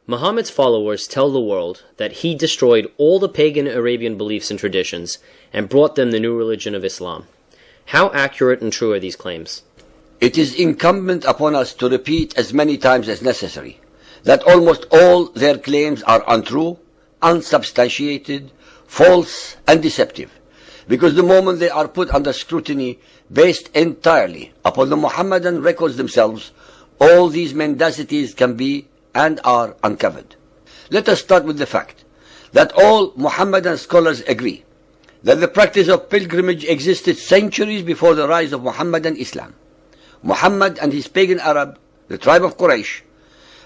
Muhammad's followers tell the world that he destroyed all the pagan Arabian beliefs and traditions and brought them the new religion of Islam. How accurate and true are these claims? It is incumbent upon us to repeat as many times as necessary that almost all their claims are untrue, unsubstantiated, false, and deceptive, because the moment they are put under scrutiny based entirely upon the Muhammadan records themselves, all these mendacities can be and are uncovered. Let us start with the fact that all Muhammadan scholars agree that the practice of pilgrimage existed centuries before the rise of Muhammadan Islam. Muhammad and his pagan Arab, the tribe of Quraysh,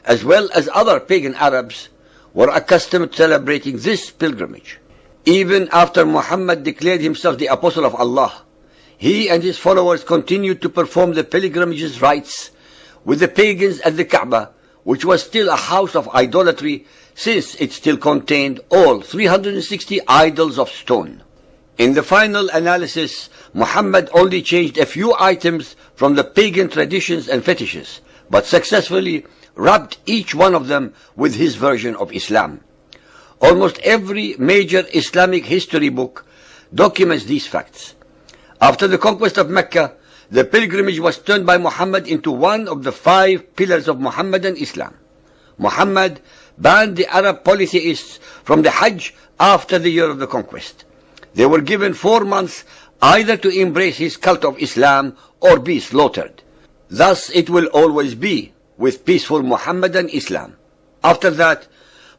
as well as other pagan Arabs, were accustomed to celebrating this pilgrimage. Even after Muhammad declared himself the apostle of Allah, he and his followers continued to perform the pilgrimage's rites with the pagans at the Kaaba, which was still a house of idolatry since it still contained all 360 idols of stone. In the final analysis, Muhammad only changed a few items from the pagan traditions and fetishes, but successfully wrapped each one of them with his version of Islam. Almost every major Islamic history book documents these facts. After the conquest of Mecca, the pilgrimage was turned by Muhammad into one of the 5 pillars of Muhammadan Islam. Muhammad banned the Arab polytheists from the Hajj after the year of the conquest. They were given 4 months either to embrace his cult of Islam or be slaughtered. Thus it will always be with peaceful Muhammadan Islam. After that,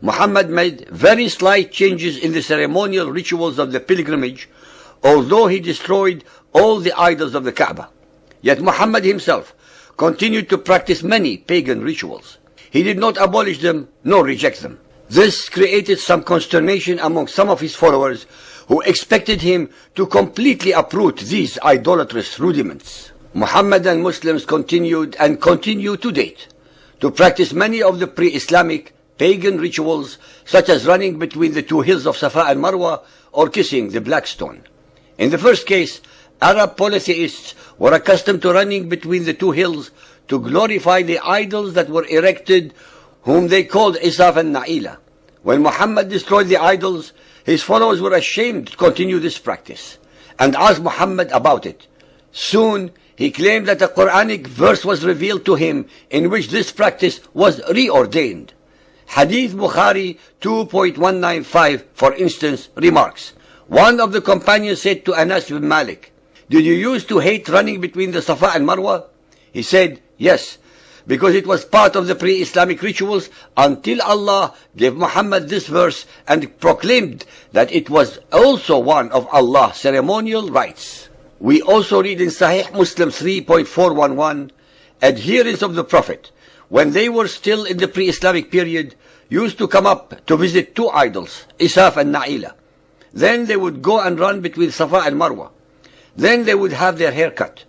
Muhammad made very slight changes in the ceremonial rituals of the pilgrimage, although he destroyed all the idols of the Kaaba. Yet Muhammad himself continued to practice many pagan rituals. He did not abolish them nor reject them. This created some consternation among some of his followers who expected him to completely uproot these idolatrous rudiments. Muhammadan Muslims continued and continue to date to practice many of the pre-Islamic pagan rituals, such as running between the 2 hills of Safa and Marwa or kissing the black stone. In the first case, Arab polytheists were accustomed to running between the 2 hills to glorify the idols that were erected, whom they called Isaf and Na'ila. When Muhammad destroyed the idols, his followers were ashamed to continue this practice and asked Muhammad about it. Soon he claimed that a Quranic verse was revealed to him in which this practice was reordained. Hadith Bukhari 2.195, for instance, remarks, one of the companions said to Anas bin Malik, "Did you used to hate running between the Safa and Marwa?" He said, "Yes, because it was part of the pre-Islamic rituals until Allah gave Muhammad this verse and proclaimed that it was also one of Allah's ceremonial rites." We also read in Sahih Muslim 3.411, adherents of the Prophet, when they were still in the pre-Islamic period, used to come up to visit 2 idols, Isaf and Na'ila. Then they would go and run between Safa and Marwa. Then they would have their hair cut.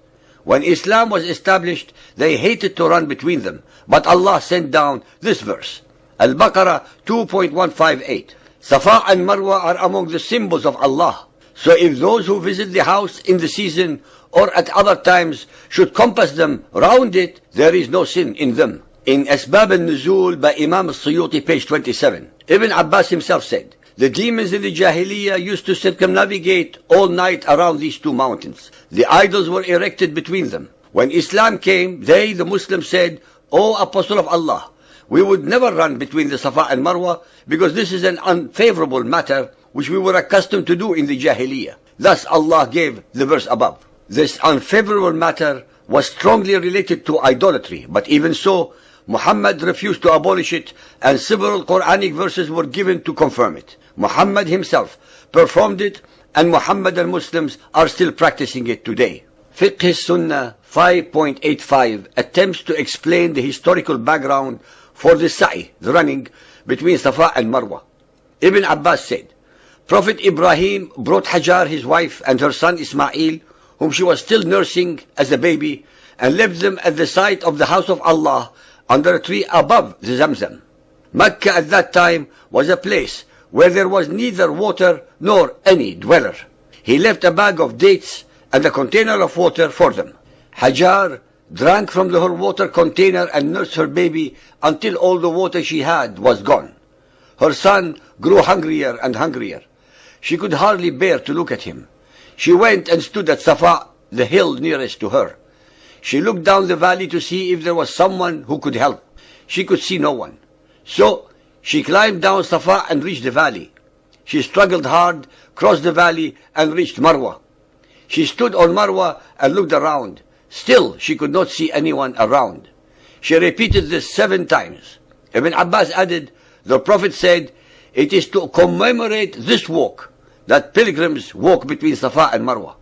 When Islam was established, they hated to run between them, but Allah sent down this verse, Al-Baqarah 2.158. Safa and Marwa are among the symbols of Allah. So if those who visit the house in the season or at other times should compass them round it, there is no sin in them. In Asbab al-Nuzul by Imam al-Suyuti, page 27, Ibn Abbas himself said, the demons in the Jahiliyyah used to circumnavigate all night around these 2 mountains. The idols were erected between them. When Islam came, they, the Muslims, said, "O Apostle of Allah, we would never run between the Safa and Marwa because this is an unfavorable matter which we were accustomed to do in the Jahiliyyah." Thus Allah gave the verse above. This unfavorable matter was strongly related to idolatry, but even so, Muhammad refused to abolish it, and several Quranic verses were given to confirm it. Muhammad himself performed it, and Muhammadan Muslims are still practicing it today. Fiqh Sunnah 5.85 attempts to explain the historical background for the sa'i, the running between Safa and Marwa. Ibn Abbas said, Prophet Ibrahim brought Hajar, his wife, and her son Ismail, whom she was still nursing as a baby, and left them at the site of the house of Allah under a tree above the Zamzam. Mecca at that time was a place where there was neither water nor any dweller. He left a bag of dates and a container of water for them. Hajar drank from her water container and nursed her baby until all the water she had was gone. Her son grew hungrier and hungrier. She could hardly bear to look at him. She went and stood at Safa, the hill nearest to her. She looked down the valley to see if there was someone who could help. She could see no one. So she climbed down Safa and reached the valley. She struggled hard, crossed the valley, and reached Marwa. She stood on Marwa and looked around. Still, she could not see anyone around. She repeated this 7 times. Ibn Abbas added, the Prophet said, it is to commemorate this walk that pilgrims walk between Safa and Marwa.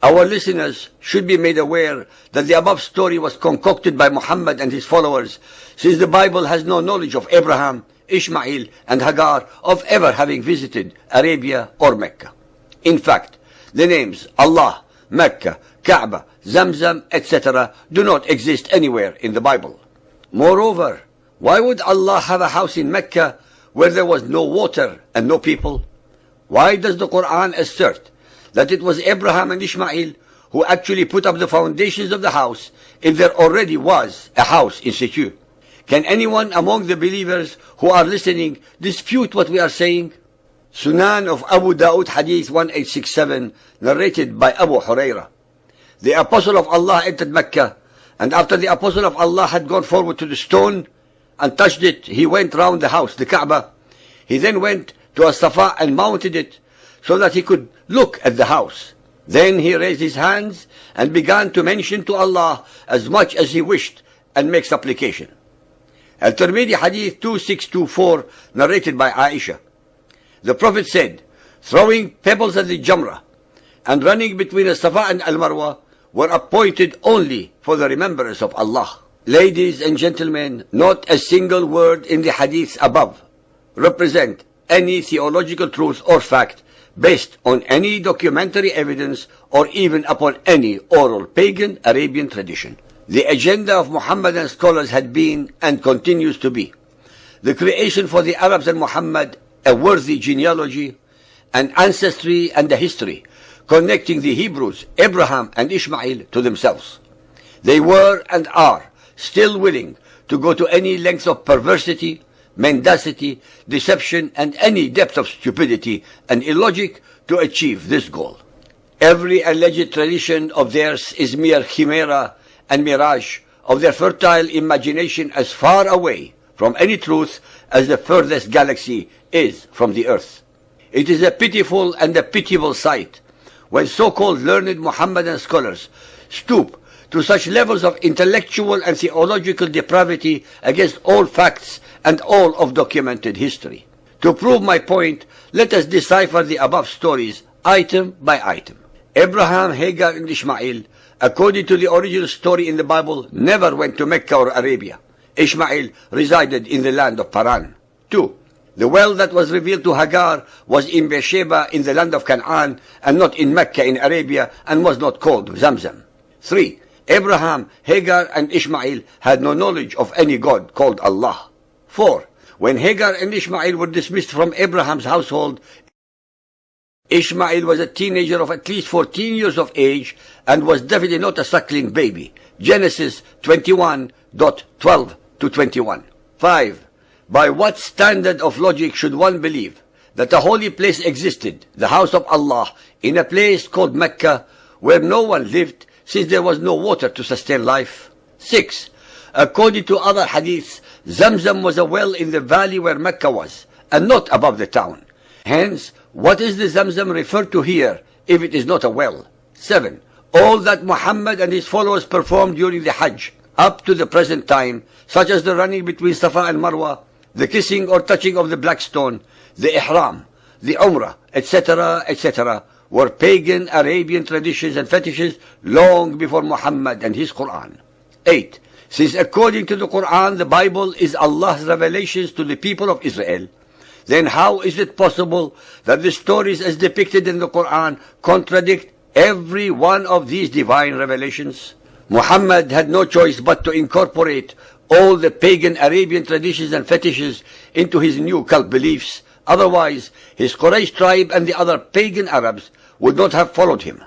Our listeners should be made aware that the above story was concocted by Muhammad and his followers, since the Bible has no knowledge of Abraham, Ishmael, and Hagar of ever having visited Arabia or Mecca. In fact, the names Allah, Mecca, Kaaba, Zamzam, etc. do not exist anywhere in the Bible. Moreover, why would Allah have a house in Mecca where there was no water and no people? Why does the Quran assert that it was Abraham and Ishmael who actually put up the foundations of the house if there already was a house in situ? Can anyone among the believers who are listening dispute what we are saying? Sunan of Abu Dawood Hadith 1867, narrated by Abu Huraira. The Apostle of Allah entered Mecca, and after the Apostle of Allah had gone forward to the stone and touched it, he went round the house, the Kaaba. He then went to a Safa and mounted it so that he could look at the house. Then he raised his hands and began to mention to Allah as much as he wished and make supplication. Al-Tirmidhi Hadith 2624, narrated by Aisha. The Prophet said, throwing pebbles at the Jamrah and running between the Safa and Al-Marwa were appointed only for the remembrance of Allah. Ladies and gentlemen, not a single word in the hadiths above represent any theological truth or fact based on any documentary evidence or even upon any oral pagan Arabian tradition. The agenda of Muhammadan scholars had been and continues to be the creation for the Arabs and Muhammad a worthy genealogy, an ancestry and a history connecting the Hebrews, Abraham and Ishmael to themselves. They were and are still willing to go to any length of perversity, mendacity, deception, and any depth of stupidity and illogic to achieve this goal. Every alleged tradition of theirs is mere chimera and mirage of their fertile imagination, as far away from any truth as the furthest galaxy is from the earth. It is a pitiful and a pitiable sight when so-called learned Muhammadan scholars stoop to such levels of intellectual and theological depravity against all facts and all of documented history. To prove my point, let us decipher the above stories item by item. Abraham, Hagar, and Ishmael, according to the original story in the Bible, never went to Mecca or Arabia. Ishmael resided in the land of Paran. 2. The well that was revealed to Hagar was in Beersheba in the land of Canaan and not in Mecca in Arabia and was not called Zamzam. 3. Abraham, Hagar, and Ishmael had no knowledge of any God called Allah. 4. When Hagar and Ishmael were dismissed from Abraham's household, Ishmael was a teenager of at least 14 years of age and was definitely not a suckling baby. Genesis 21:12 to 21. 5. By what standard of logic should one believe that a holy place existed, the house of Allah, in a place called Mecca, where no one lived, since there was no water to sustain life? 6. According to other hadiths, Zamzam was a well in the valley where Mecca was, and not above the town. Hence, what is the Zamzam referred to here, if it is not a well? 7. All that Muhammad and his followers performed during the Hajj, up to the present time, such as the running between Safa and Marwa, the kissing or touching of the black stone, the ihram, the umrah, etc., etc., were pagan Arabian traditions and fetishes long before Muhammad and his Quran. 8. Since according to the Quran, the Bible is Allah's revelations to the people of Israel, then how is it possible that the stories as depicted in the Quran contradict every one of these divine revelations? Muhammad had no choice but to incorporate all the pagan Arabian traditions and fetishes into his new cult beliefs. Otherwise, his Quraysh tribe and the other pagan Arabs would not have followed him.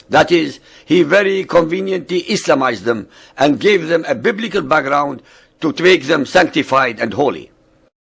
That is, he very conveniently Islamized them and gave them a biblical background to make them sanctified and holy.